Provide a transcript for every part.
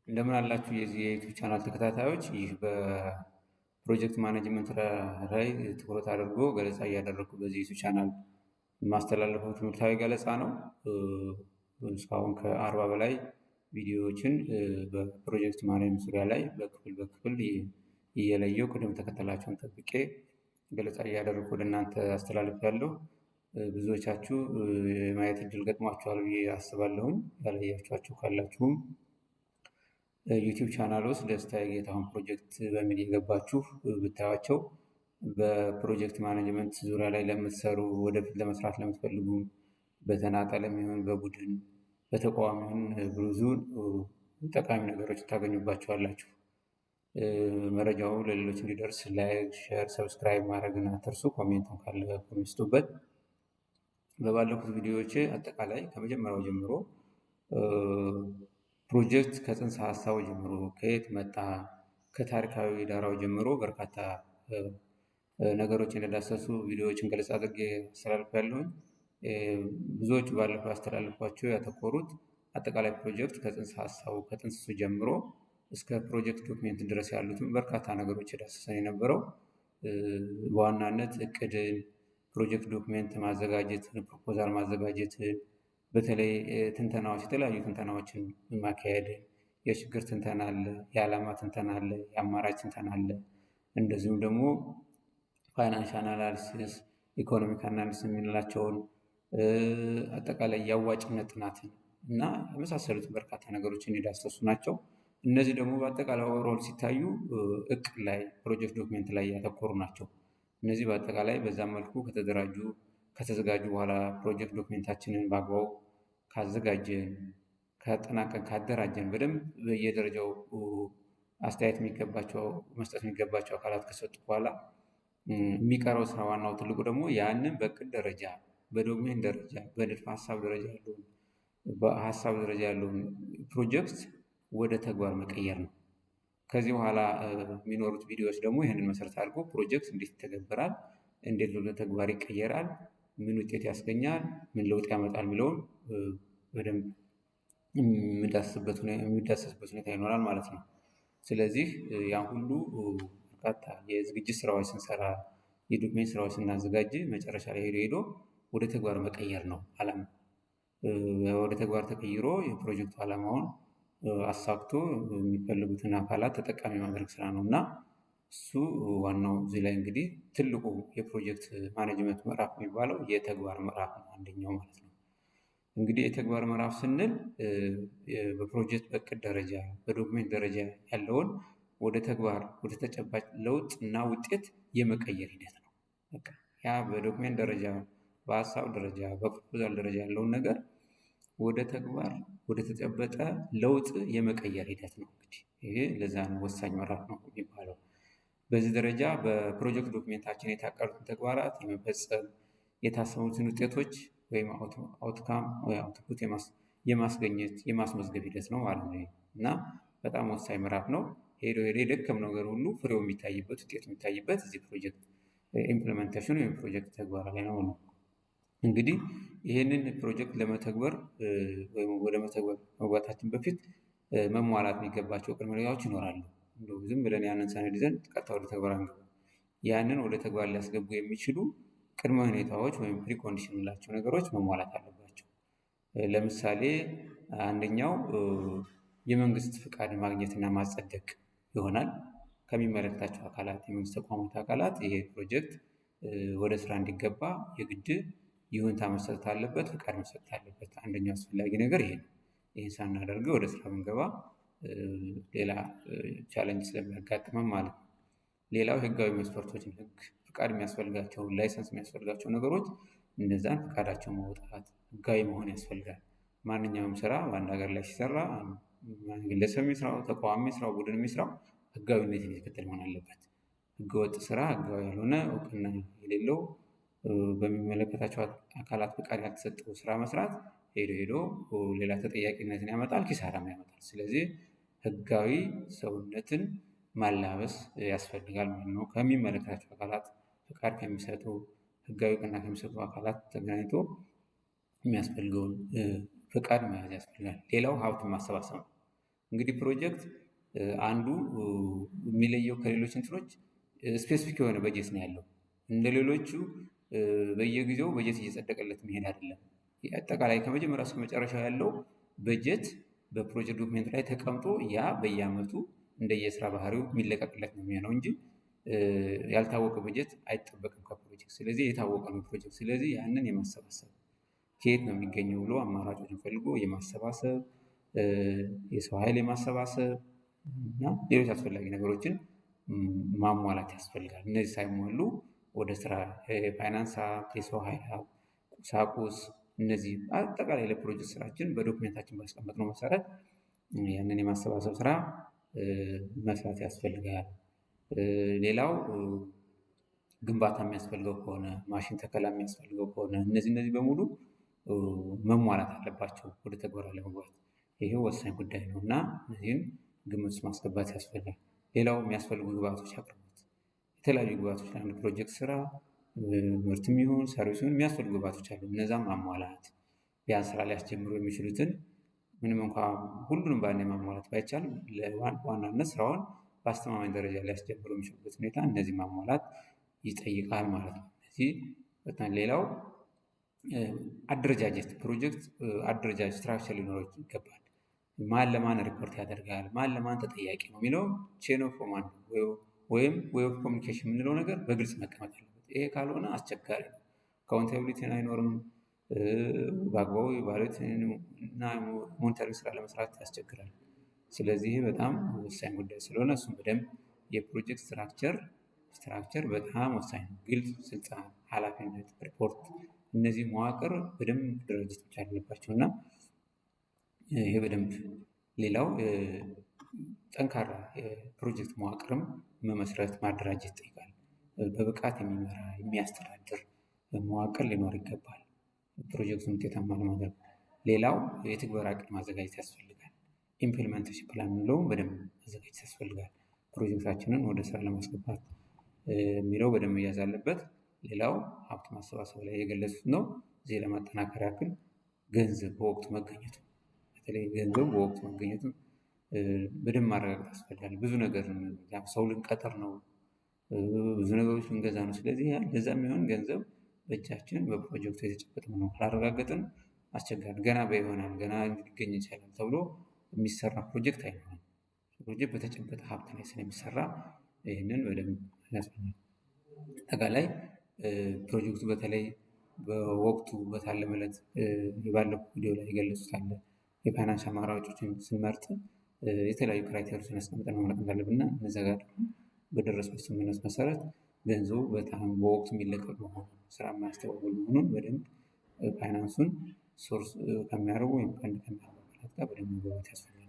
እንደምን አላችሁ የዚህ የዩቲዩብ ቻናል ተከታታዮች። ይህ በፕሮጀክት ማኔጅመንት ላይ ትኩረት አድርጎ ገለጻ እያደረጉ በዚህ ዩቲዩብ ቻናል የማስተላለፈው ትምህርታዊ ገለጻ ነው። እስካሁን ከ40 በላይ ቪዲዮዎችን በፕሮጀክት ማኔጅመንት ዙሪያ ላይ በክፍል እየለየው ቅደም ተከተላቸውን ጠብቄ ገለጻ እያደረጉ ወደ እናንተ አስተላልፌያለሁ። ብዙዎቻችሁ የማየት እድል ገጥሟችኋል ብዬ አስባለሁኝ። ያላያችኋቸው ካላችሁም ዩቲዩብ ቻናል ውስጥ ደስታ የጌታሁን ፕሮጀክት በሚል የገባችሁ ብታዩዋቸው በፕሮጀክት ማኔጅመንት ዙሪያ ላይ ለምትሰሩ፣ ወደፊት ለመስራት ለምትፈልጉ፣ በተናጠልም ይሁን በቡድን በተቋም ይሁን ብዙ ጠቃሚ ነገሮች ታገኙባቸዋላችሁ። መረጃው ለሌሎች እንዲደርስ ላይክ፣ ሼር፣ ሰብስክራይብ ማድረግን አትርሱ። ኮሜንቱን ካለ ኮሜንት ስጡበት። በባለፉት ቪዲዮዎች አጠቃላይ ከመጀመሪያው ጀምሮ ፕሮጀክት ከጽንሰ ሀሳቡ ጀምሮ ከየት መጣ፣ ከታሪካዊ ዳራው ጀምሮ በርካታ ነገሮችን የዳሰሱ ቪዲዮዎችን ገለጻ አድርጌ አስተላልፌያለሁኝ። ብዙዎቹ ባለፈው ያስተላልፏቸው ያተኮሩት አጠቃላይ ፕሮጀክት ከጽንሰ ሀሳቡ ከጥንስሱ ጀምሮ እስከ ፕሮጀክት ዶክሜንት ድረስ ያሉትን በርካታ ነገሮች የዳሰሰን የነበረው በዋናነት እቅድን፣ ፕሮጀክት ዶክሜንት ማዘጋጀት፣ ፕሮፖዛል ማዘጋጀት፣ በተለይ ትንተናዎች፣ የተለያዩ ትንተናዎችን ማካሄድ፣ የችግር ትንተና አለ፣ የዓላማ ትንተና አለ፣ የአማራጭ ትንተና አለ። እንደዚሁም ደግሞ ፋይናንሻል አናሊሲስ፣ ኢኮኖሚክ አናሊሲስ የምንላቸውን አጠቃላይ የአዋጭነት ጥናትን እና የመሳሰሉትን በርካታ ነገሮችን የዳሰሱ ናቸው። እነዚህ ደግሞ በአጠቃላይ ኦቨርኦል ሲታዩ እቅድ ላይ ፕሮጀክት ዶክሜንት ላይ ያተኮሩ ናቸው። እነዚህ በአጠቃላይ በዛ መልኩ ከተዘጋጁ በኋላ ፕሮጀክት ዶክሜንታችንን በአግባቡ ካዘጋጀን፣ ካጠናቀን፣ ካደራጀን በደንብ በየደረጃው አስተያየት መስጠት የሚገባቸው አካላት ከሰጡ በኋላ የሚቀረው ስራ ዋናው ትልቁ ደግሞ ያንን በእቅድ ደረጃ፣ በዶክሜንት ደረጃ፣ በንድፈ ሀሳብ ደረጃ ያለውን ፕሮጀክት ወደ ተግባር መቀየር ነው። ከዚህ በኋላ የሚኖሩት ቪዲዮዎች ደግሞ ይህንን መሰረት አድርጎ ፕሮጀክት እንዴት ይተገበራል፣ እንዴት ወደ ተግባር ይቀየራል፣ ምን ውጤት ያስገኛል፣ ምን ለውጥ ያመጣል የሚለውን በደንብ የሚዳሰስበት ሁኔታ ይኖራል ማለት ነው። ስለዚህ ያን ሁሉ በርካታ የዝግጅት ስራዎች ስንሰራ፣ የዶክሜንት ስራዎች ስናዘጋጅ መጨረሻ ላይ ሄዶ ወደ ተግባር መቀየር ነው ዓላማ። ወደ ተግባር ተቀይሮ የፕሮጀክቱ ዓላማውን አሳክቶ የሚፈልጉትን አካላት ተጠቃሚ ማድረግ ስራ ነው እና እሱ ዋናው እዚህ ላይ እንግዲህ ትልቁ የፕሮጀክት ማኔጅመንት ምዕራፍ የሚባለው የተግባር ምዕራፍ ነው፣ አንደኛው ማለት ነው። እንግዲህ የተግባር ምዕራፍ ስንል በፕሮጀክት በእቅድ ደረጃ በዶክሜንት ደረጃ ያለውን ወደ ተግባር ወደ ተጨባጭ ለውጥ እና ውጤት የመቀየር ሂደት ነው። በቃ ያ በዶክሜንት ደረጃ በሀሳብ ደረጃ በፕሮፖዛል ደረጃ ያለውን ነገር ወደ ተግባር ወደ ተጨበጠ ለውጥ የመቀየር ሂደት ነው። እንግዲህ ይሄ ለዛ ነው ወሳኝ ምዕራፍ ነው የሚባለው። በዚህ ደረጃ በፕሮጀክት ዶክሜንታችን የታቀዱትን ተግባራት የመፈጸም የታሰቡትን ውጤቶች ወይም አውትካም ወይ አውትፑት የማስገኘት የማስመዝገብ ሂደት ነው ማለት ነው እና በጣም ወሳኝ ምዕራፍ ነው። ሄዶ የደከምነው ነገር ሁሉ ፍሬው የሚታይበት ውጤቱ የሚታይበት እዚህ ፕሮጀክት ኢምፕሊሜንቴሽን ወይም ፕሮጀክት ተግባር ላይ ነው። እንግዲህ ይህንን ፕሮጀክት ለመተግበር ወይም ወደ መተግበር መግባታችን በፊት መሟላት የሚገባቸው ቅድመ ሁኔታዎች ይኖራሉ። እንደው ዝም ብለን ያንን ሰነድ ይዘን ቀጥታ ወደ ተግባር አንገባም። ያንን ወደ ተግባር ሊያስገቡ የሚችሉ ቅድመ ሁኔታዎች ወይም ፕሪኮንዲሽን የምንላቸው ነገሮች መሟላት አለባቸው። ለምሳሌ አንደኛው የመንግስት ፍቃድ ማግኘትና ማጸደቅ ይሆናል። ከሚመለከታቸው አካላት የመንግስት ተቋማት አካላት ይሄ ፕሮጀክት ወደ ስራ እንዲገባ የግድ ይሁንታ መሰጠት አለበት፣ ፍቃድ መሰጠት አለበት። አንደኛው አስፈላጊ ነገር ይሄ ነው። ይህን ሳናደርገው ወደ ስራ ብንገባ ሌላ ቻለንጅ ስለሚያጋጥመን ማለት ነው። ሌላው ህጋዊ መስፈርቶችን ፍቃድ የሚያስፈልጋቸው ላይሰንስ የሚያስፈልጋቸው ነገሮች እነዛን ፍቃዳቸው ማውጣት ህጋዊ መሆን ያስፈልጋል። ማንኛውም ስራ በአንድ ሀገር ላይ ሲሰራ ግለሰብ የሚስራው ተቋም የሚስራው ቡድን የሚስራው ህጋዊነት የሚከተል መሆን አለበት። ህገወጥ ስራ ህጋዊ ያልሆነ እውቅና የሌለው በሚመለከታቸው አካላት ፍቃድ ያልተሰጠው ስራ መስራት ሄዶ ሌላ ተጠያቂነትን ያመጣል፣ ኪሳራም ያመጣል። ስለዚህ ህጋዊ ሰውነትን ማላበስ ያስፈልጋል ማለት ነው። ከሚመለከታቸው አካላት ፍቃድ ከሚሰጡ ህጋዊ እውቅና ከሚሰጡ አካላት ተገናኝቶ የሚያስፈልገውን ፍቃድ መያዝ ያስፈልጋል። ሌላው ሀብት ማሰባሰብ ነው። እንግዲህ ፕሮጀክት አንዱ የሚለየው ከሌሎች እንትኖች ስፔሲፊክ የሆነ በጀት ነው ያለው። እንደ ሌሎቹ በየጊዜው በጀት እየጸደቀለት መሄድ አይደለም። አጠቃላይ ከመጀመሪያ እስከ መጨረሻው ያለው በጀት በፕሮጀክት ዶክሜንት ላይ ተቀምጦ ያ በየአመቱ እንደየስራ ባህሪው የሚለቀቅለት ነው የሚሆነው እንጂ ያልታወቀ በጀት አይጠበቅም ከፕሮጀክት። ስለዚህ የታወቀ ነው ፕሮጀክት። ስለዚህ ያንን የማሰባሰብ ከየት ነው የሚገኘው ብሎ አማራጮችን ፈልጎ የማሰባሰብ የሰው ኃይል የማሰባሰብ እና ሌሎች አስፈላጊ ነገሮችን ማሟላት ያስፈልጋል። እነዚህ ሳይሟሉ ወደ ስራ የፋይናንስ ሀብት፣ የሰው ኃይል ሀብት፣ ቁሳቁስ እነዚህ አጠቃላይ ለፕሮጀክት ስራችን በዶክሜንታችን ባስቀመጥነው መሰረት ያንን የማሰባሰብ ስራ መስራት ያስፈልጋል። ሌላው ግንባታ የሚያስፈልገው ከሆነ ማሽን ተከላ የሚያስፈልገው ከሆነ እነዚህ በሙሉ መሟላት አለባቸው ወደ ተግባር ለመግባት። ይሄ ወሳኝ ጉዳይ ነው እና እነዚህን ግምት ውስጥ ማስገባት ያስፈልጋል። ሌላው የሚያስፈልጉ ግብዓቶች አቅርቦት፣ የተለያዩ ግብዓቶች ለአንድ ፕሮጀክት ስራ ምርትም ይሁን ሰርቪስ ይሁን የሚያስፈልጉ ግብዓቶች አሉ። እነዛም ማሟላት ቢያንስ ስራ ሊያስጀምሩ የሚችሉትን ምንም እንኳ ሁሉንም በአንዴ ማሟላት ባይቻልም በዋናነት ስራውን በአስተማማኝ ደረጃ ሊያስጀምሩ የሚችሉበት ሁኔታ እነዚህ ማሟላት ይጠይቃል ማለት ነው። እነዚህ በጣም ሌላው አደረጃጀት ፕሮጀክት አደረጃጀት ስትራክቸር ሊኖረው ይገባል። ማን ለማን ሪፖርት ያደርጋል፣ ማን ለማን ተጠያቂ ነው የሚለው ቼን ኦፍ ኮማንድ ወይም ዌይ ኦፍ ኮሚኒኬሽን የምንለው ነገር በግልጽ መቀመጥ አለበት። ይሄ ካልሆነ አስቸጋሪ ነው። አካውንታቢሊቲን አይኖርም። በአግባቡ ባሉት እና ሞኒተሪንግ ስራ ለመስራት ያስቸግራል። ስለዚህ በጣም ወሳኝ ጉዳይ ስለሆነ እሱም በደንብ የፕሮጀክት ስትራክቸር በጣም ወሳኝ ነው። ግልጽ ስልጣን፣ ኃላፊነት፣ ሪፖርት እነዚህ መዋቅር በደንብ መደራጀት መቻል አለባቸው እና ይሄ በደንብ ሌላው ጠንካራ የፕሮጀክት መዋቅርም መመስረት ማደራጀት ይጠይቃል። በብቃት የሚመራ የሚያስተዳድር መዋቅር ሊኖር ይገባል ፕሮጀክቱን ውጤታማ ለማድረግ። ሌላው የትግበራ ዕቅድ ማዘጋጀት ያስፈልጋል። ኢምፕሊመንቴሽን ፕላን የምንለውም በደንብ ማዘጋጀት ያስፈልጋል። ፕሮጀክታችንን ወደ ስራ ለማስገባት የሚለው በደንብ መያዝ አለበት። ሌላው ሀብት ማሰባሰብ ላይ የገለጹት ነው። እዚህ ለማጠናከር ያክል ገንዘብ በወቅቱ መገኘቱ፣ በተለይ ገንዘብ በወቅቱ መገኘቱ በደንብ ማረጋገጥ ያስፈልጋል። ብዙ ነገር ሰው ልንቀጥር ነው፣ ብዙ ነገሮች ልንገዛ ነው። ስለዚህ ለዛ የሚሆን ገንዘብ በእጃችን በፕሮጀክቱ የተጨበጠ ነው ካላረጋገጥን አስቸጋሪ ገና በይሆናል ገና ሊገኝ ይችላል ተብሎ የሚሰራ ፕሮጀክት አይሆንም። ፕሮጀክት በተጨበጠ ሀብት ላይ ስለሚሰራ ይህንን በደንብ ያስፈልጋል። አጠቃላይ ፕሮጀክቱ በተለይ በወቅቱ በታለመለት የባለፈው ቪዲዮ ላይ የገለጹት አለ የፋይናንስ አማራጮችን ስንመርጥ የተለያዩ ክራይቴሪያዎችን አስቀምጠን መምረጥ እንዳለብን እና እነዚያ ጋር ደግሞ በደረሱት ስምምነት መሰረት ገንዘቡ በጣም በወቅቱ የሚለቀቅ መሆኑን ስራ የማያስተጓጉል መሆኑን በደንብ ፋይናንሱን ሶርስ ከሚያደርጉ ወይም ፈንድ ከሚያደርጉ አካላት ጋር በደንብ መግባባት ያስፈልጋል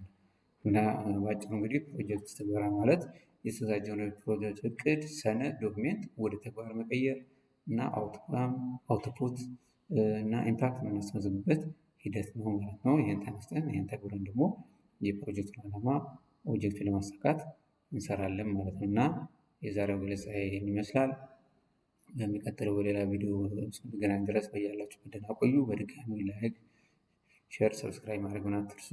እና በአጭሩ እንግዲህ ፕሮጀክት ትግበራ ማለት የተዘጋጀውን ፕሮጀክት እቅድ፣ ሰነድ፣ ዶክሜንት ወደ ተግባር መቀየር እና አውትካም፣ አውትፑት እና ኢምፓክት የምናስመዘግብበት ሂደት ነው ማለት ነው። ይህን ተነስተን ይህን ተግብረን ደግሞ የፕሮጀክቱን ዓላማ ኦብጀክት ለማሳካት እንሰራለን ማለት ነው እና የዛሬው ገለጻ ይህን ይመስላል። በሚቀጥለው በሌላ ቪዲዮ እስክንገናኝ ድረስ በያላችሁበት ደህና ቆዩ። በድጋሚ ላይክ፣ ሼር፣ ሰብስክራይብ ማድረግን አትርሱ።